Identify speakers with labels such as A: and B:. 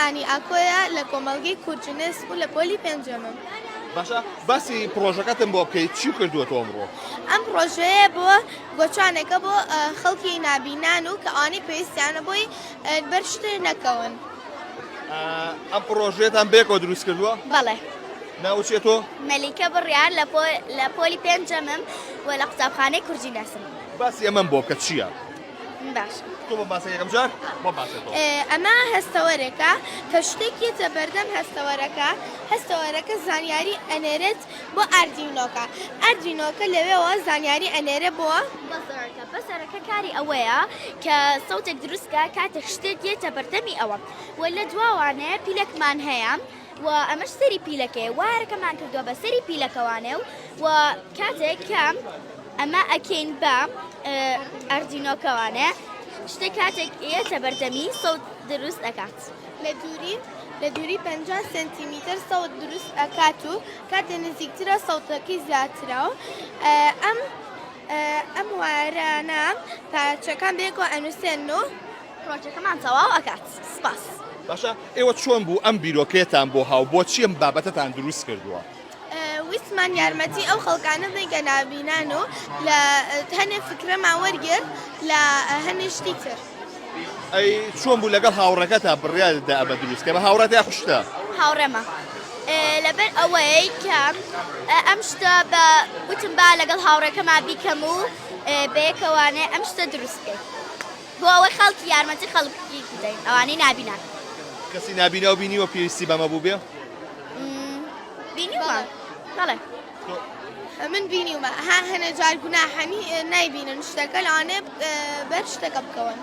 A: ئانی ئاکۆیە لە کۆمەڵگەی کورجنس و لە پۆلی پێنجەمم.
B: باشە باسی پرۆژەکەتم بۆ بکەیت چی کردووە تۆ ئەمڕۆ؟
A: ئەم پرۆژەیە بۆ گۆچانێکە بۆ خەڵکی نابینان و کە ئانی پێویستیانە بۆی بەرشتر نەکەون.
B: ئەم پرۆژێتان بێکەوە دروست کردووە؟
C: بەڵێ.
B: ناوچێت تۆ؟
C: مەلیکە بڕیار لە پۆلی پێنجەمم و لە قوتابخانەی کورجی ناسم.
B: باسی ئەمەم بۆ بکە چییە؟
C: باش.
B: تۆ بۆ باسی یەکەم جار؟ بۆ باسێتەوە.
A: ئەمە هەستەوەرێکە کە شتێکی جەبەردەم هەستەوەرەکە زانیاری ئەنێرێت بۆ ئاردینۆکە. ئاردینۆکە لەوێەوە زانیاری ئەنێرە بووە
C: بەسەرەکە کاری ئەوەیە کە سەوتێک دروستکە کاتێک شتێک دێتە بەردەمی ئەوە و لە دواوانەیە پیلەکمان هەیە و ئەمەش سەری پیلەکەی وارەکەمان کردووە بە سەری پیلەکەوانێ و کاتێک کە ئەمە ئەکەین بە ئەردینۆکەوانێ شتێک کاتێک ئێتە بەردەمی سەوت دروست ئەکات.
A: لە دووری 50 سنتیمیتر سەوت دروست ئەکات و کاتێ نزیکترە سەوتەکەی زیاترە و ئەم وارانە پارچەکان بێکەوە ئەنووسێن و
C: پرۆژەکەمان تەواو ئەکات. سپاس.
B: باشە ئێوە چۆن بوو ئەم بیرۆکەیەتان بۆ هاو بۆچی ئەم بابەتەتان دروست کردووە؟
A: ویسمان یارمەتی ئەو خەڵکانە بێگە نابینان و لە هەنێ فکرەمان وەرگرت لە هەنێ شتی تر.
B: ئەی چۆن بوو لەگەڵ هاوڕەکەتا بڕیاردا ئەمە دروستکە بە هاوڕێت یا خوشتە؟
C: هاوڕێمە لەبەر ئەوەی کە ئەم شتە بە وتم با لەگەڵ هاوڕێکەما بیکەم و بەیەکەوانێ ئەم شتە دروستکەی بۆ ئەوەی خەڵکی یارمەتی خەڵکی بدەین ئەوانەی نابینان.
B: کەسی نابینە و بینیوە پێویستی بەمە بوو بێ؟
C: بینیوە؟ بەڵێ.
A: من بینیومە هەنە جار گوناحەنی نایبینن شتەکە لەوانێ بەر شتەکە بکەون.